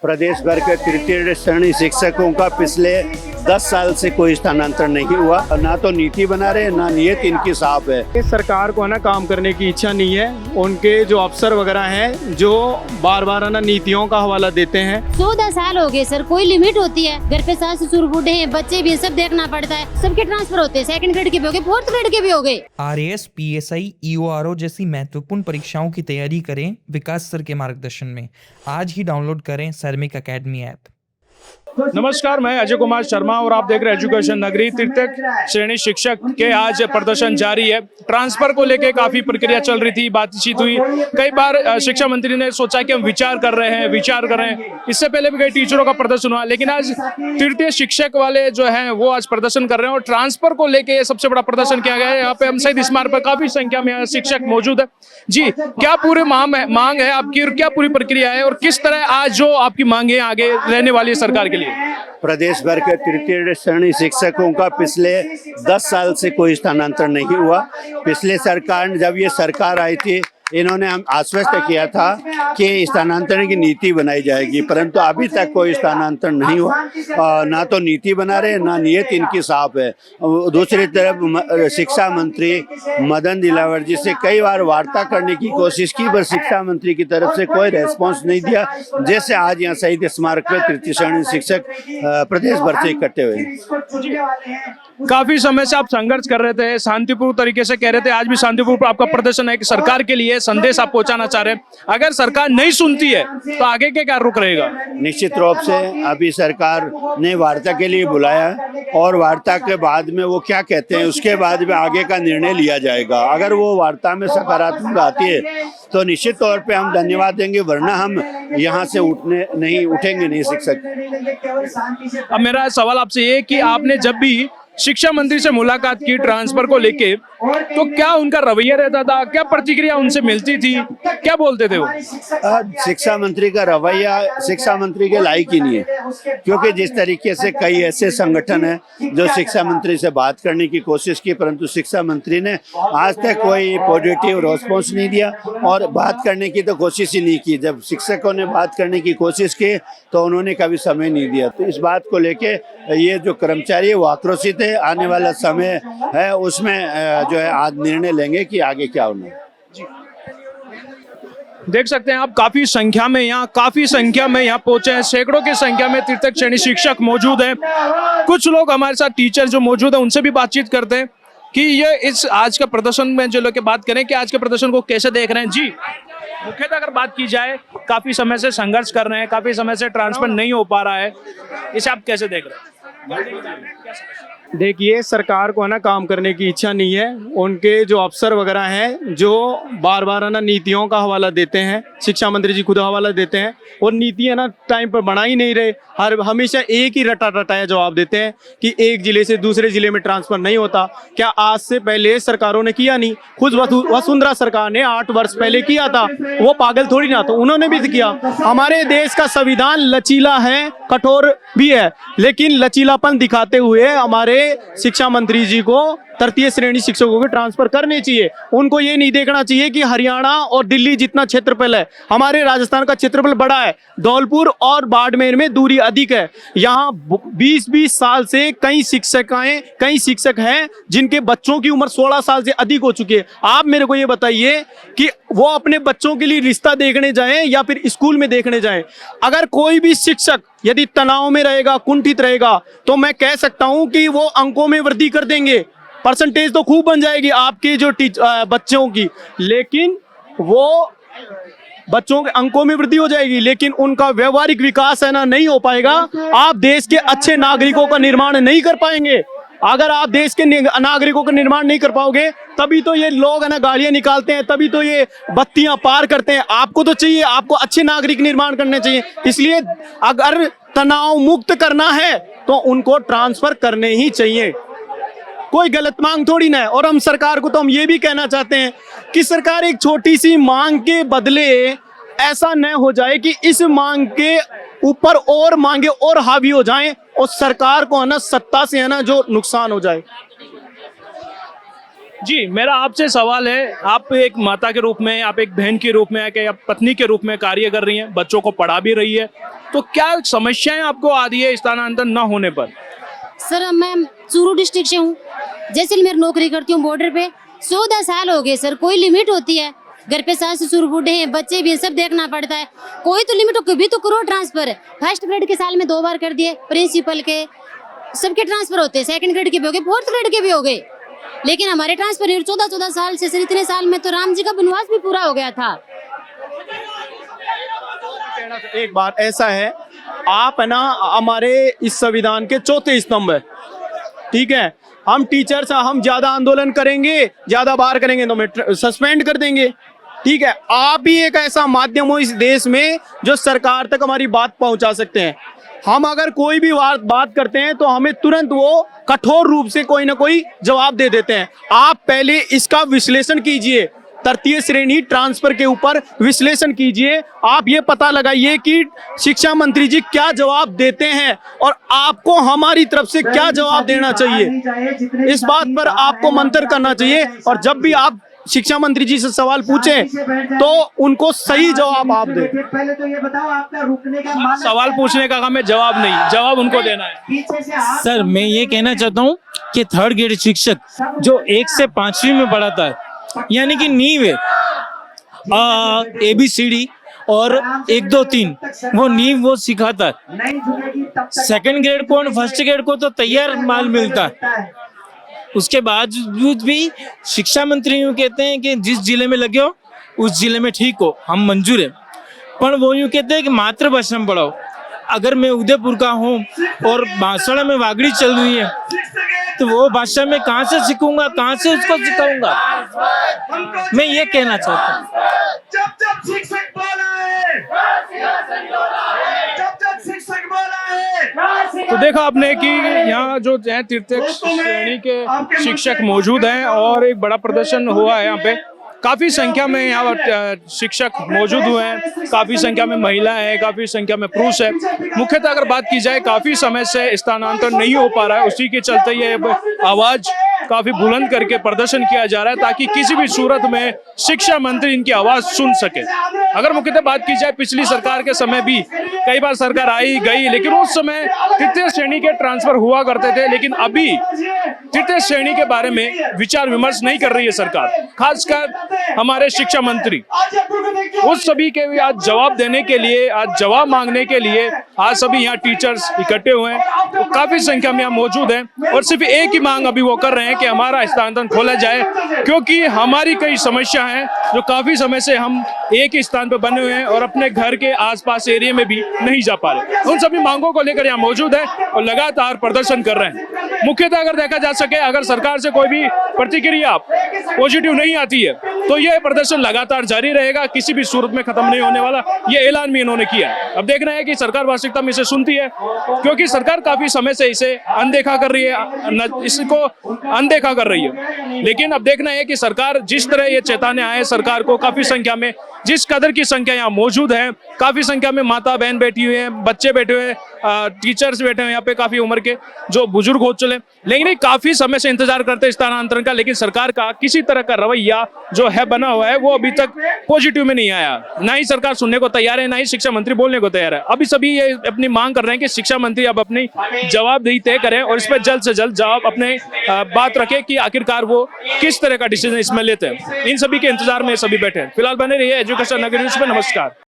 प्रदेश भर के तृतीय श्रेणी शिक्षकों का पिछले 10 साल से कोई स्थानांतरण नहीं हुआ। ना तो नीति बना रहे, ना नियत इनकी साफ है। सरकार को है ना काम करने की इच्छा नहीं है। उनके जो अफसर वगैरह हैं जो बार बार है ना नीतियों का हवाला देते हैं। 14 साल हो गए सर, कोई लिमिट होती है। घर पे सास ससुर बूढ़े हैं, बच्चे भी, सब देखना पड़ता है। सबके ट्रांसफर होते हैं, 2nd ग्रेड के भी हो गए, 4th ग्रेड के भी हो गए। RAS, PSI, EORO जैसी महत्वपूर्ण परीक्षाओं की तैयारी करें विकास सर के मार्गदर्शन में। आज ही डाउनलोड करें सर्मिक अकेडमी ऐप। नमस्कार, मैं अजय कुमार शर्मा और आप देख रहे हैं एजुकेशन नगरी। तृतीय श्रेणी शिक्षक के आज प्रदर्शन जारी है। ट्रांसफर को लेके काफी प्रक्रिया चल रही थी, बातचीत हुई। कई बार शिक्षा मंत्री ने सोचा कि हम विचार कर रहे हैं। इससे पहले भी कई टीचरों का प्रदर्शन हुआ, लेकिन आज तृतीय शिक्षक वाले जो हैं वो आज प्रदर्शन कर रहे हैं और ट्रांसफर को लेके सबसे बड़ा प्रदर्शन किया गया है। यहाँ पे हम शहीद स्मारक पर काफी संख्या में शिक्षक मौजूद है। जी, क्या पूरी मांग है आपकी और क्या पूरी प्रक्रिया है और किस तरह आज जो आपकी मांगे आगे रहने वाली है सरकार के लिए? प्रदेश भर के तृतीय श्रेणी शिक्षकों का पिछले 10 साल से कोई स्थानांतरण नहीं हुआ। पिछले सरकार, जब ये सरकार आई थी, इन्होंने हम आश्वस्त किया था कि स्थानांतरण की नीति बनाई जाएगी, परंतु अभी तक कोई स्थानांतरण नहीं हुआ। ना तो नीति बना रहे, ना नियत इनकी साफ है। दूसरी तरफ शिक्षा मंत्री मदन दिलावर जी से कई बार वार्ता करने की कोशिश की, पर शिक्षा मंत्री की तरफ से कोई रेस्पॉन्स नहीं दिया। जैसे आज यहाँ शहीद स्मारक पे तृतीय श्रेणी शिक्षक प्रदेश भर से इकट्ठे हुए। काफी समय से आप संघर्ष कर रहे थे, शांतिपूर्ण तरीके से कह रहे थे। आज भी शांतिपूर्ण आपका प्रदर्शन है कि सरकार के लिए संदेश आप पहुंचाना चाह रहे हैं। अगर सरकार नहीं सुनती है तो आगे के क्या रुख रहेगा? निश्चित रूप से अभी सरकार ने वार्ता के लिए बुलाया और वार्ता के बाद में वो क्या कहते हैं उसके बाद में आगे का निर्णय लिया जाएगा। अगर वो वार्ता में सकारात्मक आती है तो निश्चित तौर पे हम धन्यवाद देंगे, वरना हम यहाँ से उठेंगे नहीं शिक्षक। अब मेरा सवाल आपसे ये कि आपने जब भी शिक्षा मंत्री से मुलाकात की ट्रांसफर को लेके, तो क्या उनका रवैया रहता था? क्या प्रतिक्रिया उनसे मिलती थी? क्या बोलते थे वो? शिक्षा मंत्री का रवैया शिक्षा मंत्री के लायक ही नहीं है, क्योंकि जिस तरीके से कई ऐसे संगठन हैं जो शिक्षा मंत्री से बात करने की कोशिश की, परंतु शिक्षा मंत्री ने आज तक कोई पॉजिटिव रिस्पॉन्स नहीं दिया और बात करने की तो कोशिश ही नहीं की। जब शिक्षकों ने बात करने की कोशिश की तो उन्होंने कभी समय नहीं दिया। तो इस बात को लेके ये जो कर्मचारी है वो आक्रोशित है। आने वाला समय है उसमें जो है आज निर्णय लेंगे कि आगे क्या होना है। देख सकते हैं आप काफी संख्या में यहाँ पहुंचे हैं। सैकड़ों की संख्या में तृतीय श्रेणी शिक्षक मौजूद हैं। कुछ लोग हमारे साथ टीचर जो मौजूद है उनसे भी बातचीत करते हैं कि ये इस आज का प्रदर्शन में जो लोग बात करें कि आज के प्रदर्शन को कैसे देख रहे हैं। जी, मुख्यतः अगर बात की जाए, काफी समय से संघर्ष कर रहे हैं, काफी समय से ट्रांसफर नहीं हो पा रहा है, इसे आप कैसे देख रहे हैं? देखिए, सरकार को है ना काम करने की इच्छा नहीं है। उनके जो अफसर वगैरह हैं जो बार बार है ना नीतियों का हवाला देते हैं। शिक्षा मंत्री जी खुद हवाला देते हैं और नीति है ना टाइम पर बना ही नहीं रहे। हमेशा एक ही रटाया जवाब देते हैं कि एक जिले से दूसरे जिले में ट्रांसफर नहीं होता। क्या आज से पहले सरकारों ने किया नहीं? खुद वसुंधरा सरकार ने 8 वर्ष पहले किया था। वो पागल थोड़ी ना, तो उन्होंने भी किया। हमारे देश का संविधान लचीला है, कठोर भी है, लेकिन लचीलापन दिखाते हुए हमारे शिक्षा मंत्री जी को तृतीय श्रेणी शिक्षकों के ट्रांसफर करने चाहिए। उनको ये नहीं देखना चाहिए कि हरियाणा और दिल्ली जितना क्षेत्रफल है, हमारे राजस्थान का क्षेत्रफल बड़ा है। धौलपुर और बाड़मेर में दूरी अधिक है। यहाँ 20-20 साल से कई शिक्षक हैं जिनके बच्चों की उम्र 16 साल से अधिक हो चुकी है। आप मेरे को ये बताइए कि वो अपने बच्चों के लिए रिश्ता देखने जाएं या फिर स्कूल में देखने जाएं। अगर कोई भी शिक्षक यदि तनाव में रहेगा, कुंठित रहेगा, तो मैं कह सकता हूं कि वो अंकों में वृद्धि कर देंगे। परसेंटेज तो खूब बन जाएगी आपके जो बच्चों की, लेकिन वो बच्चों के अंकों में वृद्धि हो जाएगी, लेकिन उनका व्यवहारिक विकास है ना नहीं हो पाएगा। आप देश के अच्छे नागरिकों का निर्माण नहीं कर पाएंगे। अगर आप देश के नागरिकों का निर्माण नहीं कर पाओगे, तभी तो ये लोग है ना गाड़ियां निकालते हैं, तभी तो ये बत्तियां पार करते हैं। आपको तो चाहिए, आपको अच्छे नागरिक निर्माण करने चाहिए। इसलिए अगर तनाव मुक्त करना है तो उनको ट्रांसफर करने ही चाहिए। कोई गलत मांग थोड़ी ना है। और हम सरकार को तो हम ये भी कहना चाहते हैं कि सरकार एक छोटी सी मांग के बदले ऐसा न हो जाए कि इस मांग के ऊपर और मांगे और हावी हो जाएं और सरकार को है ना सत्ता से है ना जो नुकसान हो जाए। जी, मेरा आपसे सवाल है, आप एक माता के रूप में, आप एक बहन के रूप में, कि आप पत्नी के रूप में कार्य कर रही हैं, बच्चों को पढ़ा भी रही है, तो क्या समस्याएं आपको आ रही है स्थानांतरण न होने पर? सर मैं चूरू डिस्ट्रिक्ट से हूँ, जैसलमेर नौकरी करती हूँ बॉर्डर पे। 14 साल हो गए सर, कोई लिमिट होती है? घर पे सास ससुर बूढ़े हैं, बच्चे भी हैं, सब देखना पड़ता है। कोई तो लिमिट हो, कभी तो करो ट्रांसफर। फर्स्ट ग्रेड के साल में 2 बार कर दिए, प्रिंसिपल के सबके ट्रांसफर होते हैं, सेकंड ग्रेड के भी हो गए, फोर्थ ग्रेड के भी हो गए, लेकिन हमारे ट्रांसफर 14 साल से सर, इतने साल में तो राम जी का वनवास भी पूरा हो गया था। एक बात ऐसा है, आप है ना हमारे इस संविधान के चौथे स्तंभ है, ठीक है। हम टीचर्स हम ज्यादा आंदोलन करेंगे, ज्यादा बार करेंगे तो हमें सस्पेंड कर देंगे, ठीक है। आप ही एक ऐसा माध्यम हो इस देश में जो सरकार तक हमारी बात पहुंचा सकते हैं। हम अगर कोई भी बात करते हैं तो हमें तुरंत वो कठोर रूप से कोई ना कोई जवाब दे देते हैं। आप पहले इसका विश्लेषण कीजिए, तृतीय श्रेणी ट्रांसफर के ऊपर विश्लेषण कीजिए। आप ये पता लगाइए कि शिक्षा मंत्री जी क्या जवाब देते हैं और आपको हमारी तरफ से क्या जवाब देना चाहिए, इस बात पर आपको मंथन करना चाहिए। और जब भी आप शिक्षा मंत्री जी से सवाल पूछें तो उनको सही जवाब आप दें। पहले तो ये बताओ आपका रुकने का सवाल पूछने का काम है, जवाब नहीं, जवाब उनको देना है। सर मैं ये कहना चाहता हूँ कि थर्ड ग्रेड शिक्षक जो 1 से 5वीं में पढ़ाता है, यानी कि नींव है, ABCD और 1 2 3 वो नींव वो सिखाता है। सेकंड ग्रेड को और फर्स्ट ग्रेड को तो तैयार माल मिलता है। उसके बावजूद भी शिक्षा मंत्री यूँ कहते हैं कि जिस जिले में लगे हो उस जिले में ठीक हो, हम मंजूर है, पर वो यूँ कहते हैं कि मातृभाषा में पढ़ाओ। अगर मैं उदयपुर का हूँ और बांसवाड़ा में वागड़ी चल रही है तो वो भाषा में कहाँ से सीखूंगा, कहाँ से उसको सिखाऊंगा? मैं ये कहना चाहता हूँ। जब शिक्षक बोला है, जब शिक्षक बोला है। तो देखा आपने कि यहाँ जो है तृतीय श्रेणी के शिक्षक मौजूद हैं और एक बड़ा प्रदर्शन हुआ है। यहाँ पे काफी संख्या में यहाँ शिक्षक मौजूद हुए हैं, काफी संख्या में महिलाएं हैं, काफी संख्या में पुरुष है। मुख्यतः अगर बात की जाए, काफी समय से स्थानांतरण नहीं हो पा रहा है, उसी के चलते ये आवाज काफी बुलंद करके प्रदर्शन किया जा रहा है ताकि किसी भी सूरत में शिक्षा मंत्री इनकी आवाज सुन सके। अगर मुख्यतः बात की जाए, पिछली सरकार के समय भी कई बार सरकार आई गई, लेकिन उस समय तृतीय श्रेणी के ट्रांसफर हुआ करते थे, लेकिन अभी तृतीय श्रेणी के बारे में विचार विमर्श नहीं कर रही है सरकार, खासकर हमारे शिक्षा मंत्री। उस सभी के भी आज जवाब देने के लिए, आज जवाब मांगने के लिए आज सभी यहाँ टीचर्स इकट्ठे हुए हैं, तो काफी संख्या में यहाँ मौजूद हैं और सिर्फ एक ही मांग अभी वो कर रहे हैं कि हमारा स्थानांतरण खोला जाए, क्योंकि हमारी कई समस्या हैं जो काफी समय से हम एक ही स्थान पर बने हुए हैं और अपने घर के आसपास एरिया में भी नहीं जा पा रहे। उन सभी मांगों को लेकर यहाँ मौजूद है और लगातार प्रदर्शन कर रहे हैं। मुख्यतः अगर देखा जा सके, अगर सरकार से कोई भी प्रतिक्रिया पॉजिटिव नहीं आती है तो यह प्रदर्शन लगातार जारी रहेगा, किसी भी सूरत में खत्म नहीं होने वाला, ये ऐलान भी इन्होंने किया है। अब देखना है कि सरकार वास्तविकता में इसे सुनती है, क्योंकि सरकार काफी समय से इसे अनदेखा कर रही है, इसको अनदेखा कर रही है। लेकिन अब देखना है कि सरकार जिस तरह ये चेताने आए, सरकार को काफी संख्या में, जिस कदर की संख्या यहाँ मौजूद है, काफी संख्या में माता बहन बैठी हुई है, बच्चे बैठे हुए, टीचर्स बैठे हुए यहाँ पे, काफी उम्र के जो बुजुर्ग हो चले, लेकिन काफी समय से इंतजार करते स्थानांतरण का, लेकिन सरकार का किसी तरह का रवैया जो है बना हुआ है वो अभी तक पॉजिटिव में नहीं आया। ना ही सरकार सुनने को तैयार है, ना ही शिक्षा मंत्री बोलने को तैयार है। अभी सभी ये अपनी मांग कर रहे हैं कि शिक्षा मंत्री अब अपनी जवाबदेही तय करें और इस पर जल्द से जल्द जवाब अपने बात रखें कि आखिरकार वो किस तरह का डिसीजन इसमें लेते हैं। इन सभी के इंतजार में सभी बैठे हैं। फिलहाल बने रहिए एजुकेशन नगर न्यूज पे। नमस्कार।